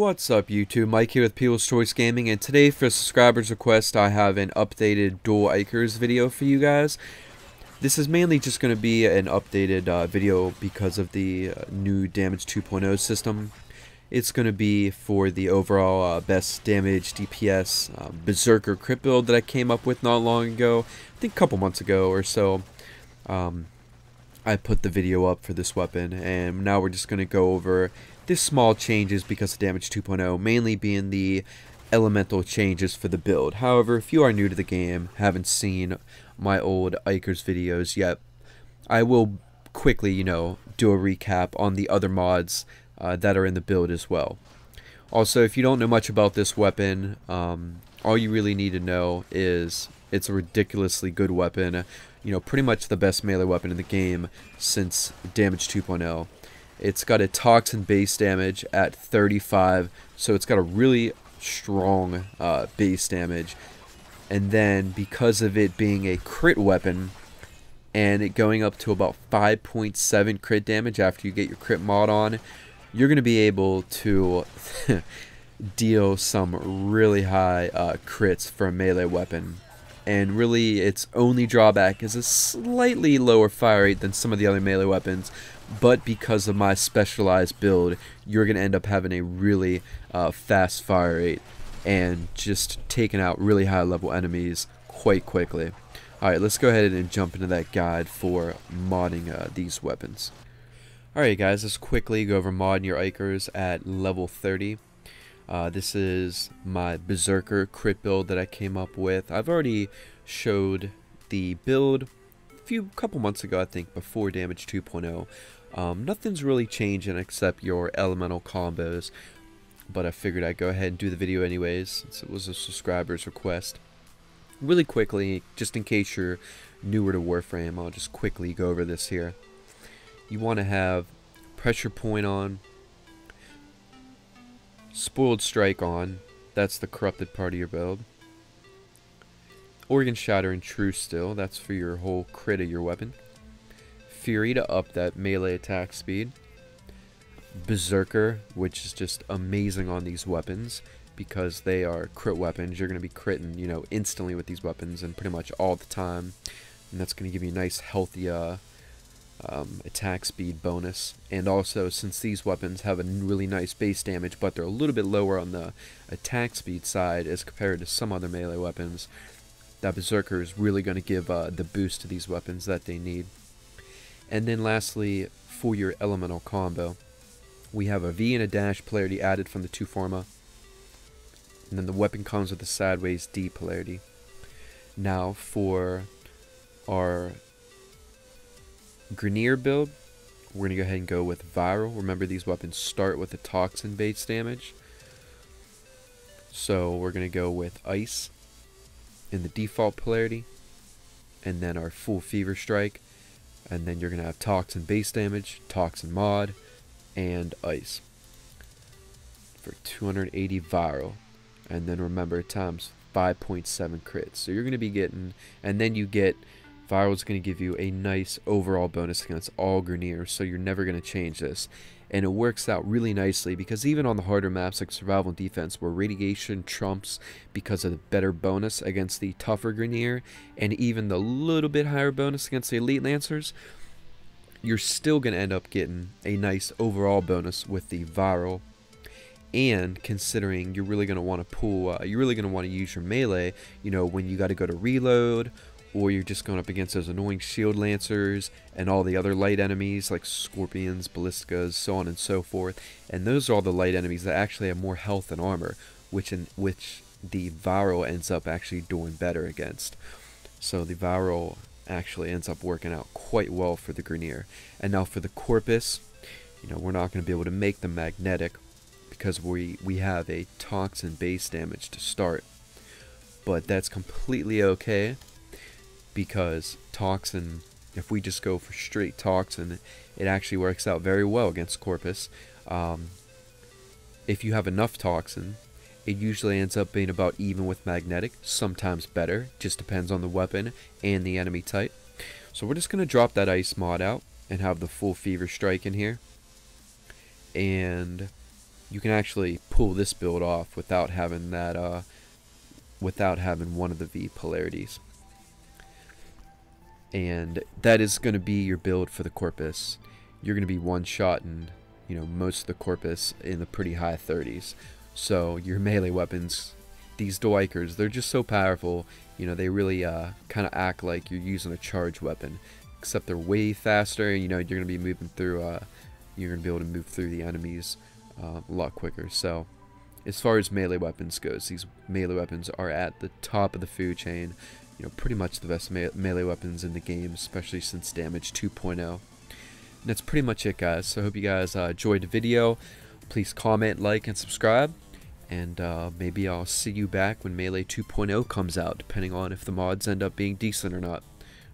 What's up YouTube, Mike here with PeoplesChoiceGaming, and today for subscribers request I have an updated dual Ichors video for you guys. This is mainly just going to be an updated video because of the new damage 2.0 system. It's going to be for the overall best damage DPS Berserker crit build that I came up with not long ago, I think a couple months ago or so. I put the video up for this weapon, and now we're just going to go over the small changes because of damage 2.0, mainly being the elemental changes for the build. However, if you are new to the game, haven't seen my old Ichors videos yet, I will quickly, do a recap on the other mods that are in the build as well. Also, if you don't know much about this weapon, all you really need to know is it's a ridiculously good weapon. Pretty much the best melee weapon in the game since damage 2.0. It's got a toxin base damage at 35, so it's got a really strong base damage. And then because of it being a crit weapon and it going up to about 5.7 crit damage after you get your crit mod on, you're going to be able to deal some really high crits for a melee weapon. And really, its only drawback is a slightly lower fire rate than some of the other melee weapons. But because of my specialized build, you're going to end up having a really fast fire rate and just taking out really high level enemies quite quickly. Alright, let's go ahead and jump into that guide for modding these weapons. Alright guys, let's quickly go over modding your Ichors at level 30. This is my Berserker crit build that I came up with. I've already showed the build a couple months ago, I think, before damage 2.0. Nothing's really changing except your elemental combos, but I figured I'd go ahead and do the video anyways, since it was a subscriber's request. Really quickly, just in case you're newer to Warframe, I'll just quickly go over this here. You want to have Pressure Point on, Spoiled Strike on, that's the corrupted part of your build. Organ Shatter and True Still, that's for your whole crit of your weapon. Fury to up that melee attack speed. Berserker, which is just amazing on these weapons because they are crit weapons. You're going to be critting, instantly with these weapons and pretty much all the time. And that's going to give you a nice, healthy attack speed bonus. And also, since these weapons have a really nice base damage, but they're a little bit lower on the attack speed side as compared to some other melee weapons, that Berserker is really going to give the boost to these weapons that they need. And then lastly, for your elemental combo, we have a V and a dash polarity added from the 2 Forma. And then the weapon comes with a sideways D polarity. Now for our Grineer build, we're going to go ahead and go with Viral. Remember, these weapons start with a toxin base damage. So we're going to go with Ice in the default polarity, and then our full Fever Strike, and then you're going to have Toxin base damage, Toxin mod, and Ice for 280 Viral. And then remember, times 5.7 crits. So you're going to be getting, and then you get Viral is going to give you a nice overall bonus against all Grineers, so you're never going to change this. And it works out really nicely because even on the harder maps like Survival and Defense, where Radiation trumps because of the better bonus against the tougher Grineer, and even the little bit higher bonus against the Elite Lancers, you're still going to end up getting a nice overall bonus with the Viral. And considering you're really going to want to pull, you're really going to want to use your melee, when you got to go to reload, or you're just going up against those annoying shield lancers and all the other light enemies like scorpions, ballisticas, so on and so forth. And those are all the light enemies that actually have more health and armor, which the Viral ends up actually doing better against. So the Viral actually ends up working out quite well for the Grineer. And now for the Corpus, we're not going to be able to make them magnetic because we have a toxin base damage to start. But that's completely okay, because Toxin, if we just go for straight Toxin, it actually works out very well against Corpus. If you have enough Toxin, it usually ends up being about even with Magnetic, sometimes better, just depends on the weapon and the enemy type. So we're just going to drop that Ice mod out and have the full Fever Strike in here. And you can actually pull this build off without having that without having one of the V polarities. And that is going to be your build for the Corpus. You're going to be one-shotting, you know, most of the Corpus in the pretty high 30s. So your melee weapons, these dual Ichors, they're just so powerful. You know, they really kind of act like you're using a charge weapon, except they're way faster. You know, you're going to be moving through, you're going to be able to move through the enemies a lot quicker. So as far as melee weapons goes, these melee weapons are at the top of the food chain. You know, pretty much the best melee weapons in the game, especially since damage 2.0. And that's pretty much it, guys. So I hope you guys enjoyed the video. Please comment, like, and subscribe. And maybe I'll see you back when Melee 2.0 comes out, depending on if the mods end up being decent or not.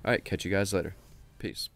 Alright, catch you guys later. Peace.